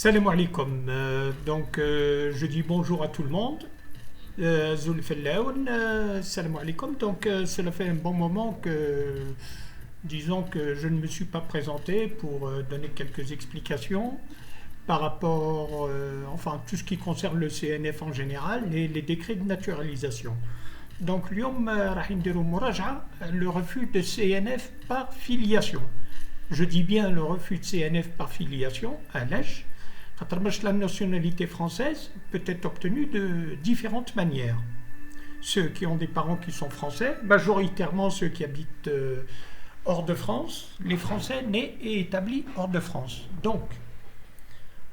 Salam alaikum. Je dis bonjour à tout le monde. Zul Fellaoun, salam alaikum. Cela fait un bon moment que, disons que je ne me suis pas présenté pour donner quelques explications par rapport, tout ce qui concerne le CNF en général et les décrets de naturalisation. Donc, اليوم راح نديرو مراجعة le refus de CNF par filiation. Je dis bien le refus de CNF par filiation, à l'âge. La nationalité française peut être obtenue de différentes manières. Ceux qui ont des parents qui sont français, majoritairement ceux qui habitent hors de France, les Français nés et établis hors de France. Donc,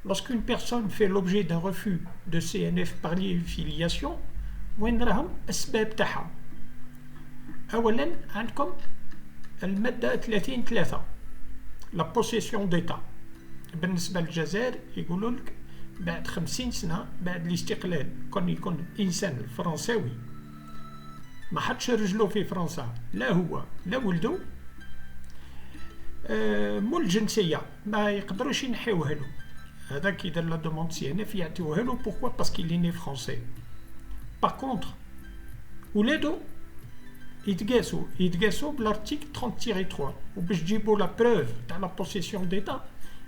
lorsqu'une personne fait l'objet d'un refus de CNF par filiation, وين راهم الأسباب تاعها؟ أولاً عندكم المادة 30-3 la possession d'État. بالنسبة للجزائر يقولوا لك بعد 50 سنة بعد الاستقلال كون يكون إنسان فرنساوي ما حطش رجلو في فرنسا لا هو لا ولدو مول الجنسية ما يقدروش ينحيوها له. هذا كي دار لا دوموند سي ان اف يعطيوها له. Pourquoi? Parce qu'il est né français. Par contre ولادو يتقاسوا بالارتيكل 30-3 وباش تجيبوا لا بروف تاع لا بوسيسيون ديتا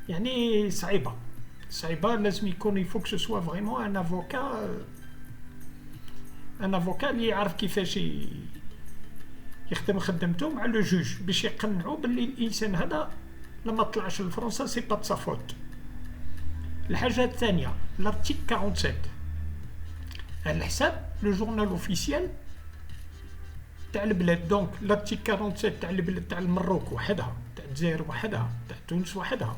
يعني صعيبه لازم يكون il faut que ce soit vraiment un avocat اللي يعرف كيفاش يخدم خدمته مع لو جوج باش يقنعوا باللي الانسان هذا لما طلعش لفرنسا سي با de sa faute. الحاجه الثانيه الارتيكل 47 على حساب لو جورنال اوفيسيال تاع البلاد. دونك لارتيكل 47 تاع البلاد تاع المروك وحدها، تاع الجزائر وحدها، تاع تونس وحدها.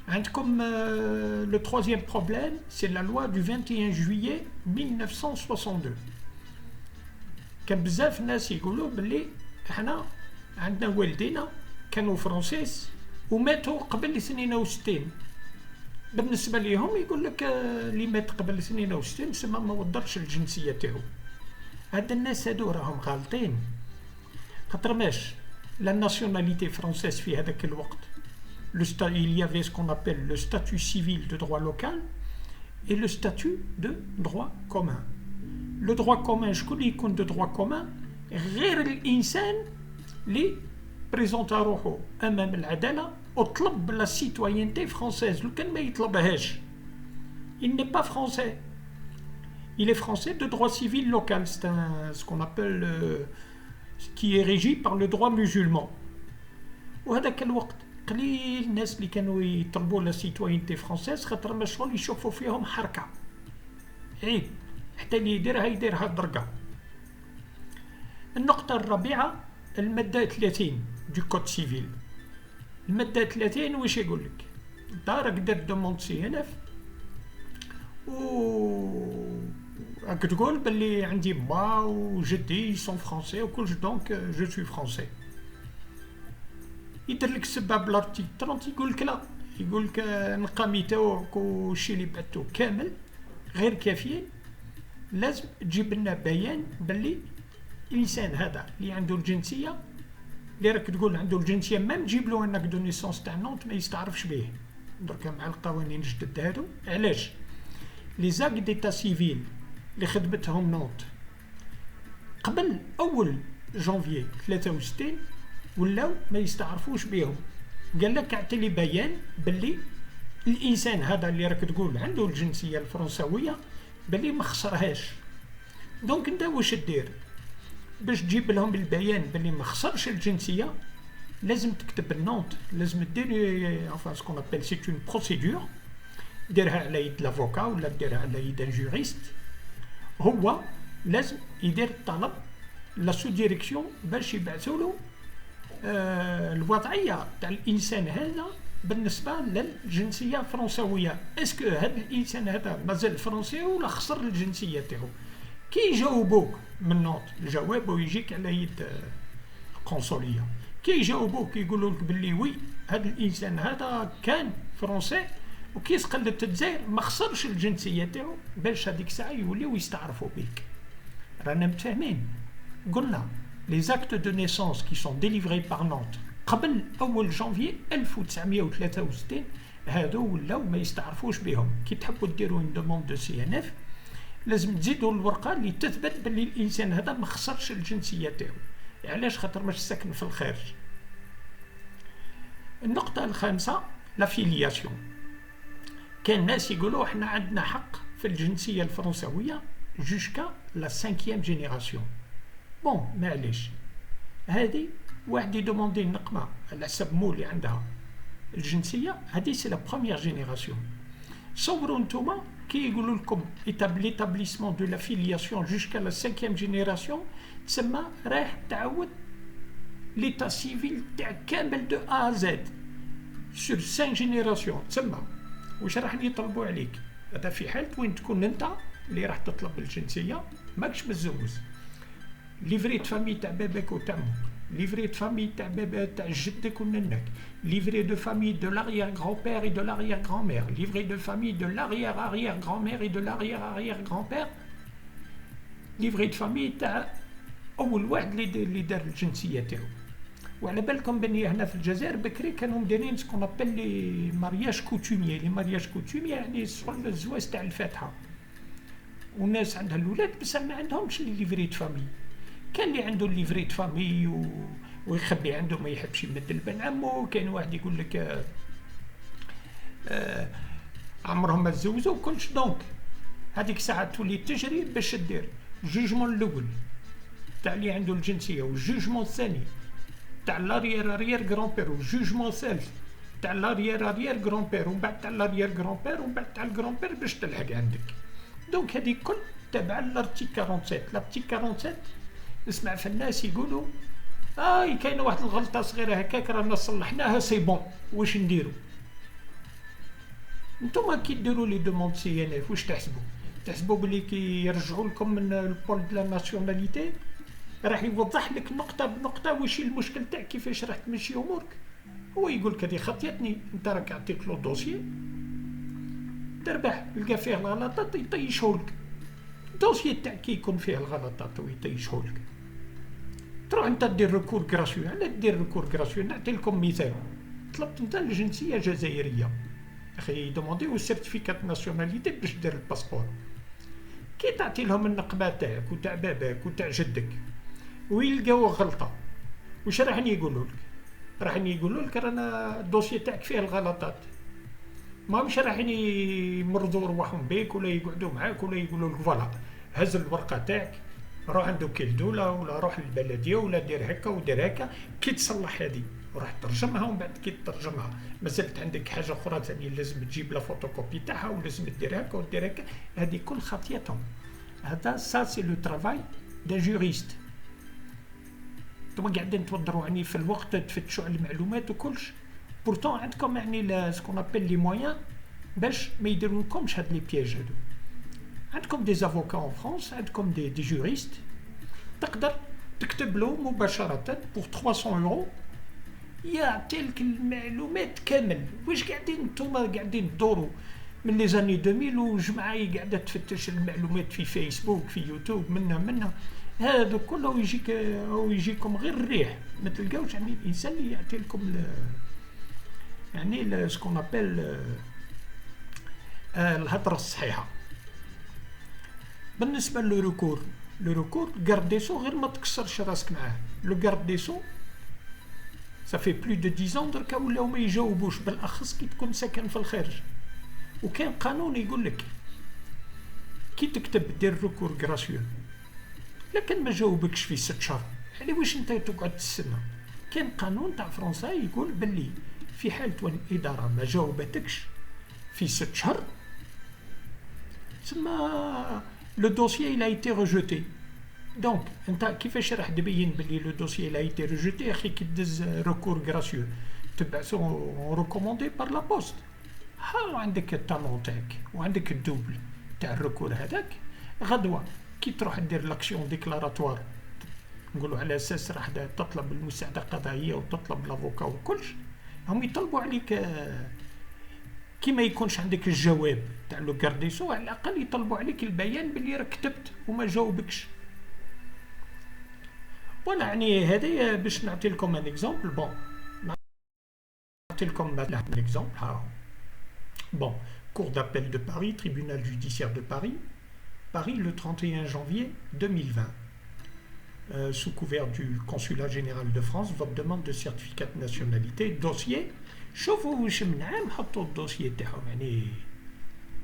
عندكم le troisième problème c'est la loi du 21 juillet 1962. كان بزاف ناس يقولوا باللي احنا عندنا والدينا كانوا فرنسيس وماتوا قبل 62. بالنسبه ليهم يقول لك اللي مات قبل 62 سما ما ودرش الجنسيه تاعو. هاد الناس هادو راهم غالطين خاطر ماش لا ناسيوناليتي فرونسيز في هذاك الوقت il y avait ce qu'on appelle le statut civil de droit local et le statut de droit commun. Le droit commun شكون اللي يكون de droit commun غير الانسان اللي بريزونطا روحو امام العداله وطلب لا سيتوينتي فرونسيز. لو كان ما يطلبهاش il n'est pas français. Il est français de droit civil local. C'est ce qu'on appelle qui est régi par le droit musulman. وهذاك الوقت قليل الناس اللي كانوا يطلبوا لا سيتوينتي فرونسيز خاطر ما شغل يشوفوا فيهم حركه عيب حتى اللي يديرها دركا. النقطه الرابعه الماده 30 du code civil. الماده 30 واش يقول لك؟ دارك دير دوموند سي ان اف و راك تقول باللي عندي با وجدي سون فرونسي وكلش دونك جو سوي فرونسي. يدير لك السبب لارتيكل 30 يقول لك لا، يقول لك القامي تاعك والشي اللي بعثتو كامل غير كافيين، لازم تجيب لنا بيان باللي الانسان هذا اللي عنده الجنسيه اللي راك تقول عنده الجنسيه ما تجيب له انك دو نيسونس تاع نونت ما يستعرفش به. دركا مع القوانين الجدد هادو علاش لي زاك ديتا سيفيل اللي خدمتهم نونت قبل اول جانفي 63 ولاو ما يستعرفوش بهم. قال لك اعطي لي بيان باللي الانسان هذا اللي راك تقول عنده الجنسيه الفرنسويه باللي ما خسرهاش. دونك انت واش دير باش تجيب لهم البيان باللي ما خسرش الجنسيه؟ لازم تكتب نونت، لازم دير سكون ابل سي اون بروسيدور ديرها على يد لافوكا ولا ديرها على يد جوريست. هو لازم يدير طلب لا سو ديريكسيون باش يبعثوا له الوضعيه تاع الانسان هذا بالنسبه للجنسيه الفرنسويه. اسكو هذا الانسان هذا مازال فرنسي ولا خسر الجنسيه تاعو؟ كي يجاوبوك من نوت الجواب يجيك على يد قنصليه. كي يجاوبوك يقولوا لك باللي وي هذا الانسان هذا كان فرنسي وكي سقلت الجزائر ما خسرش الجنسيه تاعو باش هذيك الساعه يوليو يستعرفوا بك. رانا متفاهمين؟ قلنا les actes de naissance qui sont délivrés par Nantes قبل أول جانفي 1963 هادو ولاو ما يستعرفوش بهم. كي تحبوا ديروا اون دوموند دو سي ان اف لازم تزيدوا الورقه اللي تثبت باللي الانسان هذا ما خسرش الجنسيه تاعو. علاش؟ خاطر مش ساكن في الخارج. النقطه الخامسه لافيلياسيون. كان ناس يقولوا احنا عندنا حق في الجنسيه الفرنسويه جوسكا لا 5e جينيراسيون. بون معليش، هذه واحد يدوموندي النقمه على حسب مو اللي عندها الجنسيه، هذه سي لا بروميير جينيراسيون. صوروا نتوما كي يقولوا لكم ليتابليسمون دو لا فيلياسيون جوسكا لا 5e جينيراسيون، تسمى رايح تعاود ليتا سيفيل تاع كامل دو ا زد سور 5 جينيراسيون. تسمى واش راح يطلبوا عليك؟ هذا في حالة وين تكون انت اللي راح تطلب الجنسيه ماكش متزوج. ليفري دو فامي تاع باباك وتعمك، ليفري دو فامي تاع بابا تاع جدك وننك، ليفري دو فامي دو لاريير غران بير اي دو لاريير غران مير، ليفري دو فامي دو لاريير اريير غران مير اي دو لاريير اريير غران بير، ليفري دو فامي تاع اول واحد اللي دار الجنسيه تاعو. وعلى بالكم بني هنا في الجزائر بكري كانوا مديرين سكون ابل لي مارياج كوتوميي. لي مارياج كوتوميي يعني الزواج تاع الفاتحه، والناس عندها الاولاد بس ما عندهمش لي ليفري دو فامي. كان اللي عنده الليفري دو فامي ويخبي عنده ما يحبش يمد لبن عمو، كاين واحد يقول لك عمرهم ما تزوجوا وكلش. دونك هذيك الساعه تولي تجري باش دير جوجمون الاول تاع اللي عنده الجنسيه، والجوجمون الثاني تاع لاريير اريير غران بير، والجوجمون الثالث تاع لاريير اريير غران بير، ومن بعد تاع لاريير غران بير، ومن بعد تاع الغران بير باش تلحق عندك. دونك هذه كل تابعه لارتيكل 47. لارتيكل 47 نسمع في الناس يقولوا كاينه واحد الغلطه صغيره هكاك رانا صلحناها سي بون، واش نديروا؟ نتوما كي ديروا لي دوموند سي ان اف واش تحسبوا؟ تحسبوا بلي كي يرجعوا لكم من البول دو لا ناسيوناليتي راح يوضح لك نقطه بنقطه واش المشكل تاعك كيفاش راح تمشي امورك؟ هو يقول لك هذه خطيتني، انت راك عطيت له دوسيي تربح لقى فيه الغلطات يطيشهولك. الدوسيي تاعك كي يكون فيه الغلطات ويطيشهولك تروح انت دير ريكور غراسيو. علاه دير ريكور غراسيو؟ نعطي لكم مثال. طلبت انت الجنسيه جزائريه، اخي يدومونديو السيرتيفيكات ناسيوناليتي باش دير الباسبور. كي تعطي لهم النقبه تاعك وتاع باباك وتاع جدك ويلقاو غلطه، واش راح يقولوا لك؟ راح يقولوا لك رانا الدوسيي تاعك فيه الغلطات. ما مش راح يمرضوا رواحهم بيك ولا يقعدوا معاك ولا يقولوا لك فوالا هز الورقه تاعك روح عند وكيل دوله ولا روح للبلديه ولا دير هكا ودير هكا. كي تصلح هذه وراح ترجمها، ومن بعد كي ترجمها مازالت عندك حاجه اخرى ثانيه لازم تجيب لا فوتوكوبي تاعها ولازم دير هكا ودير هكا. هذه كل خطيتهم. هذا سا سي لو ترافاي دا جوريست. انتوما قاعدين توضروا يعني في الوقت تفتشوا على المعلومات وكلش، بورتون عندكم يعني سكون ابل لي مويان باش ما يديروا لكمش هاد لي بياج هادو. عندكم دي افوكا اون فرانس، عندكم دي جوريست، تقدر تكتب له مباشره بور 300 يورو يعطي لك المعلومات كامل. واش قاعدين نتوما قاعدين تدوروا من لي زاني 2000 وجماعه قاعده تفتش المعلومات في فيسبوك في يوتيوب منها هذا كله يجيكم غير الريح. ما تلقاوش يعني الانسان اللي يعطي لكم يعني سكون ابل الهضره الصحيحه. بالنسبه لو ريكور غارد دي سو غير ما تكسرش راسك معاه. لو غارد دي سو صافي بلو دو 10 ans دركا ولاو ما يجاوبوش، بالاخص كي تكون ساكن في الخارج. وكان قانون يقول لك كي تكتب دير ريكور غراسيو لكن ما جاوبكش في 6 شهور، يعني واش انت تقعد تستنى؟ كان قانون تاع فرنسا يقول باللي في حالة وين الإدارة ما جاوبتكش في 6 شهور تسمى لو دوسيي إلا ايتي ريجوتي. دونك انت كيفاش راح تبين باللي لو دوسيي إلا ايتي ريجوتي؟ اخي كي دز ريكور غراسيو تبعثو ريكوموندي بار لا بوست. وعندك الطالون تاعك وعندك الدوبل تاع الريكور هذاك. غدوه كي تروح دير لاكسيون ديكلاراتوار نقولوا على اساس راح تطلب المساعده القضائيه وتطلب لافوكا وكلش، هم يطلبوا عليك كي ما يكونش عندك الجواب تاع لو غارديسو على الاقل يطلبوا عليك البيان باللي راك كتبت وما جاوبكش. وانا يعني هذه نعطي لكم ان اكزومبل. بون نعطي لكم مثلا اكزومبل. ها Bon, Cour d'appel de Paris, tribunal judiciaire de Paris, Paris le 31 janvier 2020. Sous couvert du consulat général de France, votre demande de certificat de nationalité, dossier. شوفوا واش من عام حطوا الدوسيي تاعهم يعني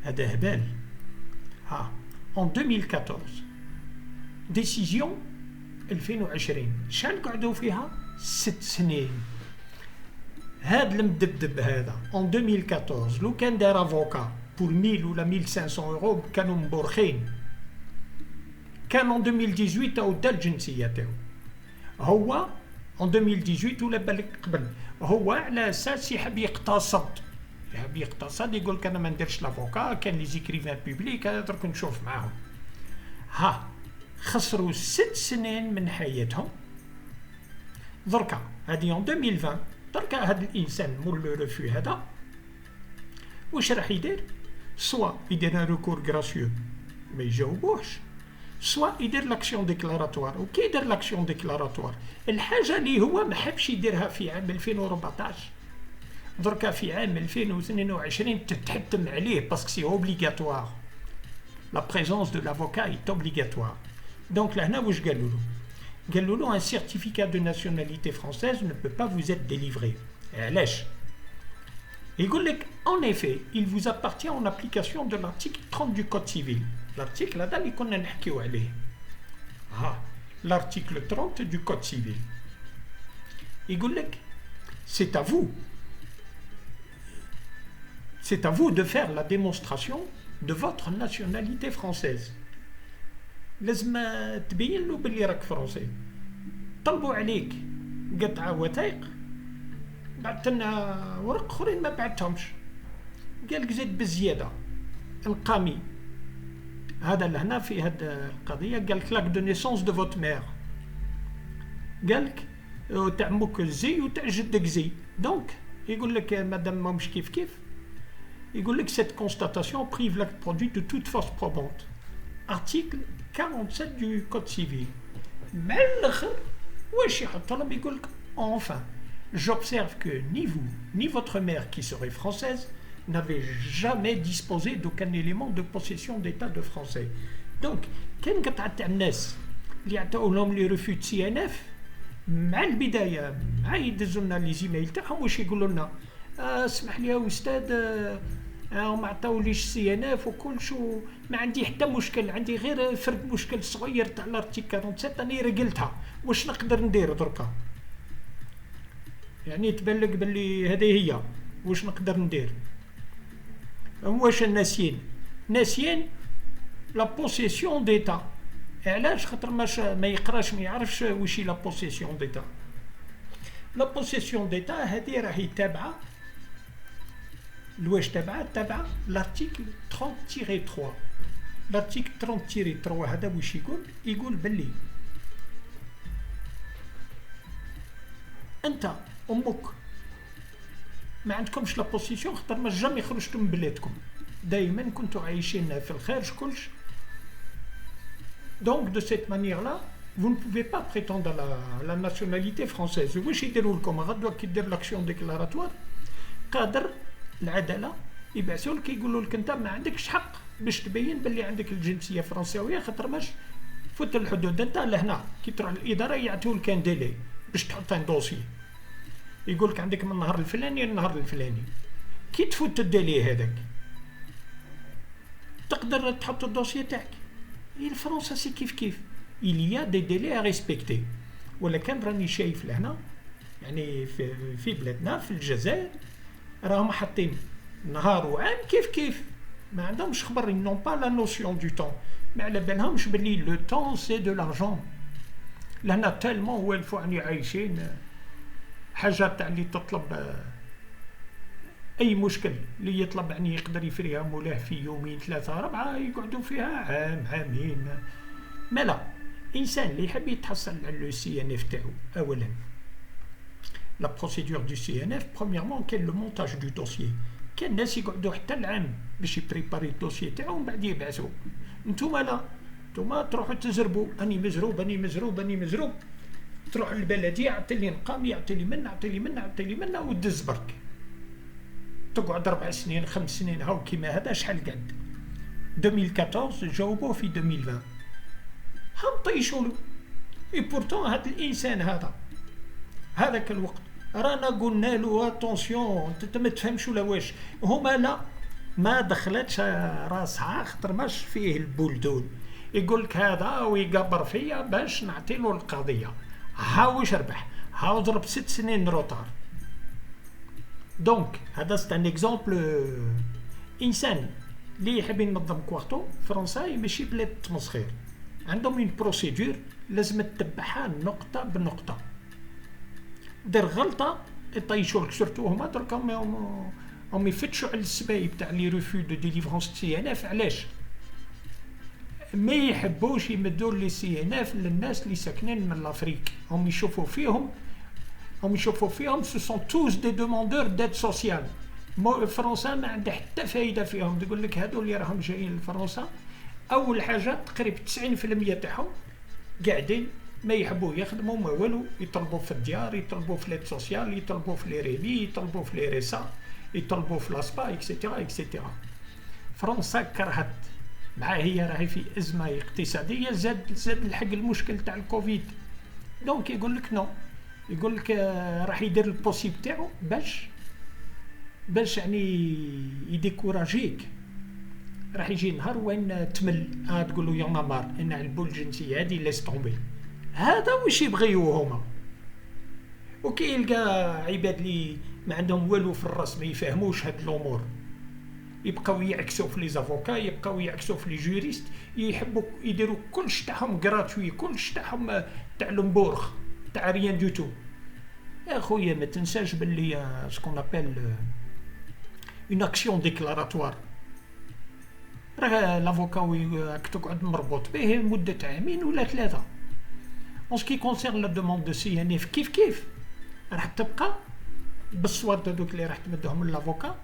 هذا هبال. En 2014 décision 2020 شحال قعدوا فيها 6 سنين. هذا المدبدب هذا en 2014 لو كان دار افوكا pour 1000 ولا 1500 اورو كانوا مبورخين. كان en 2018 او دا الجنسيه تاعو هو en 2018 ولا بالك قبل هو على اساس يحب يقتصد يقول لك انا ما نديرش لافوكا كان لي زيكريفان بوبليك هذا درك نشوف معاهم. خسروا 6 سنين من حياتهم. دركا هذه en 2020 دركا هذا الانسان مول لو ريفو هذا واش راح يدير؟ سوا يدير ان ريكور غراسيو ما يجاوبوش، سوا يدير لاكسيون ديكلاراتوار. وكي يدير لاكسيون ديكلاراتوار الحاجه اللي هو ما حبش يديرها في عام 2014 دركا في عام 2022 تتحتم عليه باسكو سي اوبليغاتوار. لا بريزونس دو لافوكا اي اوبليغاتوار. دونك لهنا واش قالوا له un certificat de nationalité française ne peut pas vous être délivré. علاش؟ يقول لك en effet il vous appartient en application de l'article 30 du code civil. l'article هذا اللي كنا نحكيو عليه. l'article 30 du code civil. يقول لك c'est à vous de faire la démonstration de votre nationalité française. لازم تبين له باللي راك فرنسي. طلبوا عليك قطعه وثائق بعثت لنا ورق اخرين ما بعثتهمش. قال لك زيد بالزياده القامي هذا لهنا في هذه القضيه قال لك لاك دو نيسونس دو فوت مير قال لك تاع موك زي وتاع جدك زي. دونك يقول لك مادام ماهمش كيف يقول لك cette constatation prive l'acte produit de toute force probante. article 47 du code civil. مع الاخر واش يحط لهم يقول لك enfin j'observe que ni vous ni votre mère qui serait française n'avez jamais disposé d'aucun élément de possession d'état de français. donc كان قطعه تاع الناس اللي عطاو لهم لي ريفو سي ان اف مع البدايه مع يدزوا لنا لي زيميل تاعهم واش يقولوا لنا اسمح لي يا استاذ ما عطاوليش سي ان اف وكلش ما عندي حتى مشكل، عندي غير فرد مشكل صغير تاع لارتيكل 47 راني رجلتها واش نقدر ندير دركا. يعني تبان لك باللي هذه هي واش نقدر ندير. واش ناسيين لا بوسيسيون ديتا. علاش؟ خاطر ما يقراش ما يعرفش واش هي لا بوسيسيون ديتا. لا بوسيسيون ديتا هذه راهي تابعه لواش تابعه لارتيكل 30-3. لارتيكل 30-3 هذا واش يقول باللي انت امك ما عندكمش لا بوسيسيون خاطر ما جامي خرجتوا من بلادكم، دائما كنتوا عايشين في الخارج كلش. donc de cette manière là vous ne pouvez pas prétendre à la nationalité française. واش يديروا لكم غدوه كي دير لاكسيون ديكلاراتوار قادر العداله يبعثوا لك يقولوا لك انت ما عندكش حق باش تبين باللي عندك الجنسيه فرنساويه خاطر ماش فوت الحدود. انت لهنا كي تروح للاداره يعطيو لك ان ديلي باش تحط ان دوسي يقول لك عندك من النهار الفلاني للنهار الفلاني. كي تفوت الديلي هذاك تقدر تحط الدوسي تاعك. الفرنسا سي كيف il y a des délais à respecter. ولا كان راني شايف لهنا يعني في بلادنا في الجزائر راهم حاطين نهار وعام كيف ما عندهمش خبر. ils n'ont pas la notion du temps. ما على بالهمش باللي لو temps c'est de l'argent. لهنا تالمون والفوا اني عايشين حاجه تاع اللي تطلب اي مشكل اللي يطلب يعني يقدر يفريها مولاه في يومين 3 4 يقعدوا فيها عام عامين. ما لا انسان اللي يحب يتحصل على لو سي ان اف تاعو اولا لا بروسيدور دو سي ان اف برومييرمون كاين لو مونتاج دو دوسيي. كاين ناس يقعدوا حتى العام باش يبريباري الدوسيي تاعو ومن بعد يبعثوا. نتوما تروحوا تزربوا اني مزروب تروح للبلديه يعطي لي نقام يعطي لي من ودز برك تقعد 4 سنين 5 سنين هاو كيما هذا شحال قعد 2014 جاوبوه في 2020 هم طيشوا له. اي بورتون هذا الانسان هذاك الوقت رانا قلنا له اتونسيون انت ما تفهمش ولا واش هما لا ما دخلتش راسها خاطر ماش فيه البلدون يقول لك هذا ويقبر فيا باش نعطي له القضيه هاوش ربح هاو ضرب 6 سنين روطار. دونك هذا سي ان اكزومبل انسان اللي يحب ينظم كوارتو فرنسا ماشي بلاد تمسخير عندهم اون بروسيدور لازم تتبعها نقطه بنقطه. دير غلطه يطيشوا لك سورتو هما درك هم يفتشوا على السبايب تاع لي ريفو دو ديليفرونس سي ان اف. علاش ما يحبوش يمدوا لي سي ان اف للناس اللي ساكنين من لافريك؟ هم يشوفوا فيهم سو سون توز دي دوموندور داد سوسيال. فرنسا ما عندها حتى فايده فيهم. تقول لك هادو اللي راهم جايين لفرنسا اول حاجه تقريبا 90% تاعهم قاعدين ما يحبوا يخدموا ما والو، يطلبوا في الديار، يطلبوا في ليد سوسيال، يطلبوا في لي ريبي، يطلبوا في لي ريسا، يطلبوا في لاسبا اكسيتيرا اكسيتيرا. فرنسا كرهت مع هي راهي في ازمه اقتصاديه زاد الحق المشكل تاع الكوفيد. دونك يقول لك نو، يقول لك راح يدير البوسيب تاعو باش يعني يديكوراجيك. راح يجي نهار وين تمل تقول له يلا مار ان علبوا الجنسيه هذه ليس طومبي. هذا واش يبغيو هما. وكي يلقى عباد اللي ما عندهم والو في الراس ما يفهموش هاد الامور يبقاو يعكسوا في لي زافوكا، يبقاو يعكسوا في لي جوريست، يحبوا يديروا كلش تاعهم غراتوي، كلش تاعهم تاع المبورخ تاع ريان دو تو. يا خويا ما تنساش باللي سكون ابل اون اكسيون ديكلاراتوار. راه لافوكا راك تقعد مربوط به مده عامين ولا 3. En ce qui concerne la demande de CNF كيف راح تبقى بالصوات هذوك اللي راح تمدهم لافوكا،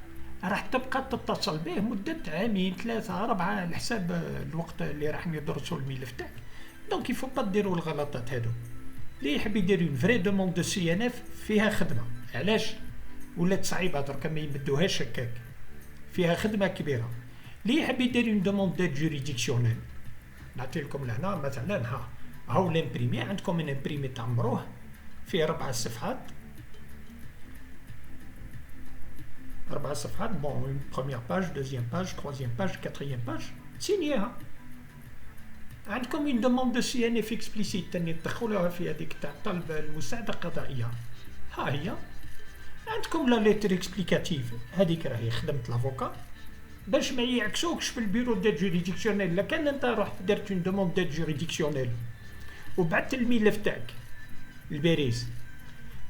راح تبقى تتصل به مدة 2 3 4 على حساب الوقت اللي راح يدرسوا الملف تاعك. دونك يفو با ديروا الغلطات هادو. اللي يحب يدير اون فري دوموند دو سي ان اف فيها خدمه. علاش ولات صعيبه درك ما يمدوهاش هكاك، فيها خدمه كبيره. اللي يحب يدير اون دوموند ديت جوريديكسيونيل نعطي لكم لهنا مثلا هاو لامبريمي عندكم ان امبريمي تاع مروه فيه 4 صفحات. 4 صفحات بون بروميير باج، دوزيام باج، تروازيام باج، كاتريام باج، سينيها. عندكم اون دوموند دو سي ان اف اكسبليسيت تاني تدخلوها في هذيك تاع طلب المساعده القضائيه. ها هي عندكم لا ليتر اكسبليكاتيف، هذيك راهي خدمه لافوكا باش ما يعكسوكش في البيرو ديت جوريديكسيونيل. لكان انت رحت درت اون دوموند ديت جوريديكسيونيل وبعثت الملف تاعك الباريس،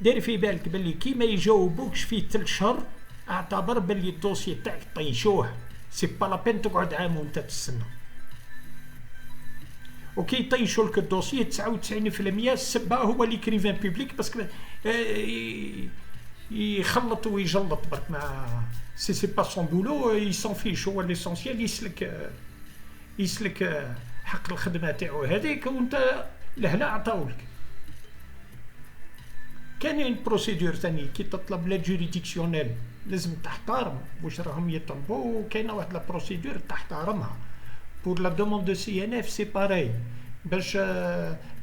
دير في بالك باللي كي ما يجاوبوكش في 3 شهور اعتبر باللي الدوسي تاعك طيشوه، سي با لا بين تقعد عام وانت تستنى. وكي يطيشوا لك الدوسي 99% السبه هو ليكريفان بوبليك باسكو يخلط ويجلط برك مع سي با سون بولو يسون فيش. هو ليسونسيال يسلك حق الخدمه تاعو هذيك وانت لهنا عطاولك. كاين بروسيدور ثاني كي تطلب لا جوريديكسيونيل لازم تحترم واش راهم يطلبوا، وكاينه واحد لا بروسيدور تحترمها. بور لا دوموند دو سي ان اف سي باراي باش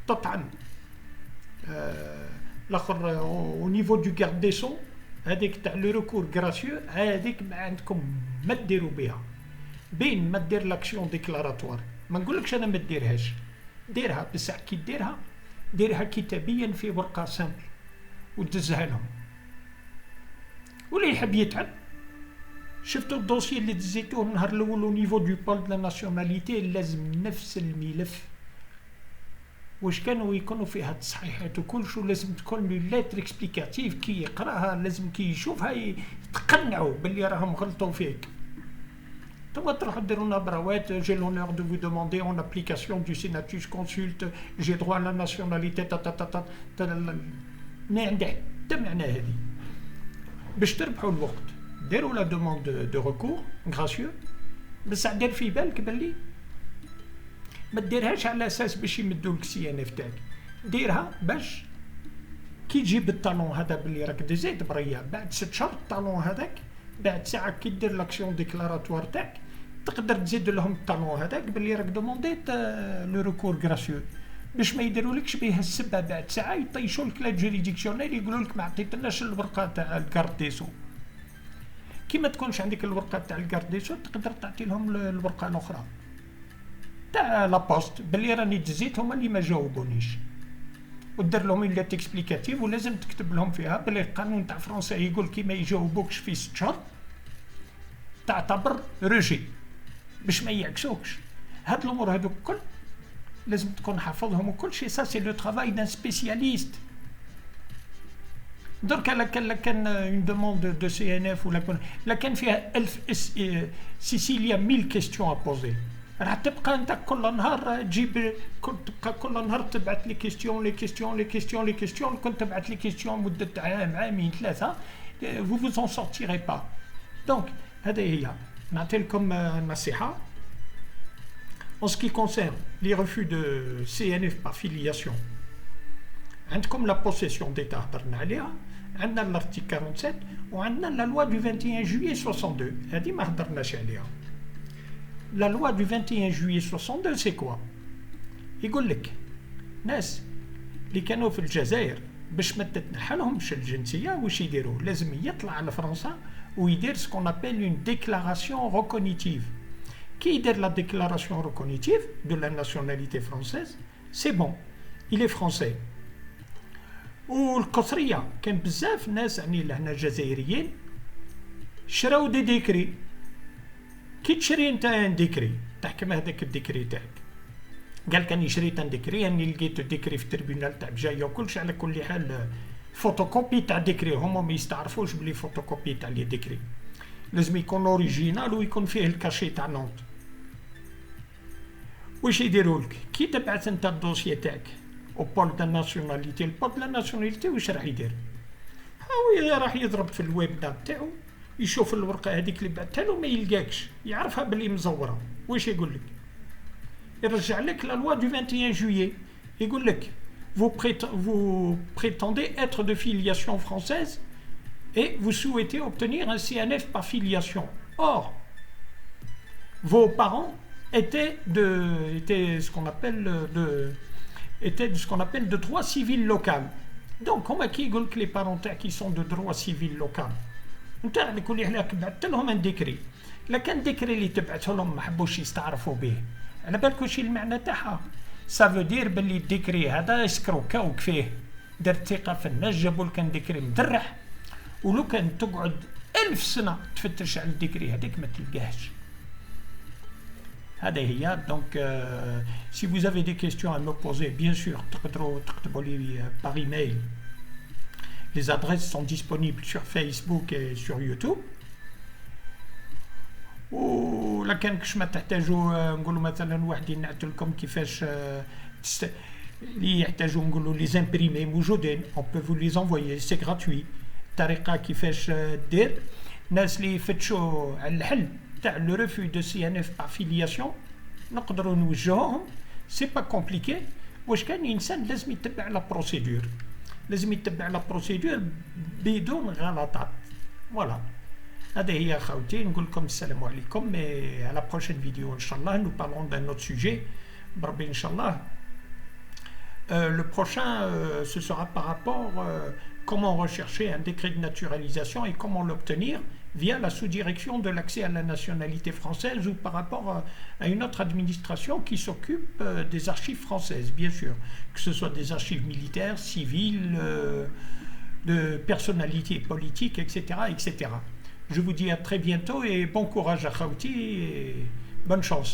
تطعن الاخر او نيفو دو غارد دي سون هذيك تاع لو ريكور غراسيو هذيك ما عندكم ما ديروا بها. بين ما دير لاكسيون ديكلاراتوار ما نقولكش انا ما ديرهاش، ديرها بصح كي ديرها كتابيا في ورقه سامبل ودزها لهم. واللي يحب يتعب شفتوا الدوسي اللي دزيتوه النهار الاول او نيفو دو بول دو لا ناسيوناليتي لازم نفس الملف واش كانوا يكونوا فيها التصحيحات وكلشو، لازم تكون لي ليتر اكسبليكاتيف كي يقراها لازم كي يشوفها يتقنعوا باللي راهم غلطوا فيك. توا تروحوا ديروا لنا براوات جي لونور دو فو دوموندي اون ابليكاسيون دو سيناتوس كونسولت جي دروا لا ناسيوناليتي ما عندها حتى معنى. هذه باش تربحوا الوقت ديروا لا دوموند دو ريكور غراسيو، بصح دير في بالك باللي ما ديرهاش على اساس باش يمدولك سي ان اف تاعك، ديرها باش كي تجيب الطالون هذا باللي راك دزيت بريا بعد 6 شهور الطالون هذاك بعد ساعه كي دير لاكسيون ديكلاراتوار تاعك تقدر تزيد لهم الطالون هذاك باللي راك دومونديت لو ريكور غراسيو باش ما يديرولكش بها السبه بعد ساعه يطيشوا لك لا جوريديكسيونيل يقولوا لك ما عطيتناش الورقه تاع الكارت ديسو. كي ما تكونش عندك الورقه تاع الكارت ديسو تقدر تعطي لهم الورقه الاخرى تاع لا بوست باللي راني دزيت هما اللي ما جاوبونيش ودير لهم الا تكسبليكاتيف ولازم تكتب لهم فيها باللي القانون تاع فرنسا يقول كي ما يجاوبوكش في 6 شهور تعتبر روجي باش ما يعكسوكش. هاد الامور هادوك الكل لازم تكون حافظهم وكل شيء. سا سي لو ترافاي دان سبيسياليست. درك لا كان اون دوموند دو سي ان اف ولا كان فيها 1000 سيسيليا 1000 كيستيون ا بوزي راح تبقى انت كل نهار تجيب تبقى كل نهار تبعث لي كيستيون كنت تبعث لي كيستيون مده عام عامين ثلاثه vous vous en sortirez pas. دونك هذه هي نعطي لكم نصيحه. En ce qui concerne les refus de CNF par filiation, عندكم la possession d'état هضرنا عليها، عندنا l'article 47 وعندنا la loi du 21 juillet 62 هذه ما هضرناش عليها. La loi du 21 juillet 62 c'est quoi؟ يقول لك ناس اللي كانوا في الجزائر باش ما تتنحى لهمش الجنسيه واش يديروا؟ لازم يطلع على فرنسا ويدير ce qu'on appelle une déclaration recognitive. Qui dit la déclaration recognitive de la nationalité française, c'est bon, il est français. والقصرية كان بزاف ناس يعني لهنا جزائريين شراو دي ديكري. كي تشري انت ان ديكري تحكم هذاك الديكري تاعك. قال كان شريت ان ديكري يعني لقيت ديكري في التربينال تاع بجايه وكلش. على كل حال فوتوكوبي تاع ديكري هما ما يستعرفوش بلي فوتوكوبي تاع لي ديكري لازم يكون اوريجينال ويكون فيه الكاشي تاع نونت. واش يديروا لك كي تبعث انت الدوسيي تاعك او بول دا ناسيوناليتي؟ البول دا ناسيوناليتي واش راح يدير؟ هاوي راح يضرب في الويب دات تاعو يشوف الورقه هذيك اللي بعثها له ما يلقاكش يعرفها باللي مزوره. واش يقول لك؟ يرجع لك لا لوا دو 21 جويي يقول لك vous prétendez être de filiation française et vous souhaitez obtenir un CNF par filiation. Or, vos parents étaient ce qu'on appelle de droit civil local. Donc, هما كي يقول لك لي بارون تاعك sont de droit civil local. انت يقول لك بعثت لهم ان ديكري، لكن ديكري اللي تبعثه لهم ما حبوش يستعرفوا به. على بالك واش المعنى تاعها؟ سافو دير باللي الديكري هذا يسكروكاوك فيه، درت ثقه في الناس جابوا لك ديكري مدرح، ولو كان تقعد 1000 سنه تفتش على الديكري هذيك ما تلقاهش. هذا هي. دونك سي vous avez des questions à me poser, bien sûr تقدروا تكتبوا لي par email. Les adresses sont disponibles sur Facebook et sur YouTube. ولا كان كش ما تحتاجوا نقولوا مثلا واحد ينعت لكم كيفاش اللي يحتاجوا نقولوا لي زامبريمي موجودين on peut vous les envoyer, c'est gratuit. الطريقه كيفاش دير الناس اللي يفتشوا على الحل تاع لو ريفو دو سي ان اف باغ فيلياسيون نقدروا نوجهوهم. سي با كومبليكي. واش كان انسان لازم يتبع لا بروسيدور، لازم يتبع لا بروسيدور بدون غلطات. فوالا هذه هي خوتي. نقول لكم السلام عليكم. مي على بروشين فيديو ان شاء الله نو بارلون دان اوت سوجي بربي ان شاء الله. Le prochain ce sera par rapport comment rechercher un décret de naturalisation et comment l'obtenir via la sous-direction de l'accès à la nationalité française ou par rapport à une autre administration qui s'occupe des archives françaises, bien sûr, que ce soit des archives militaires, civiles, de personnalités politiques, etc., etc. Je vous dis à très bientôt et bon courage à Khawti et bonne chance.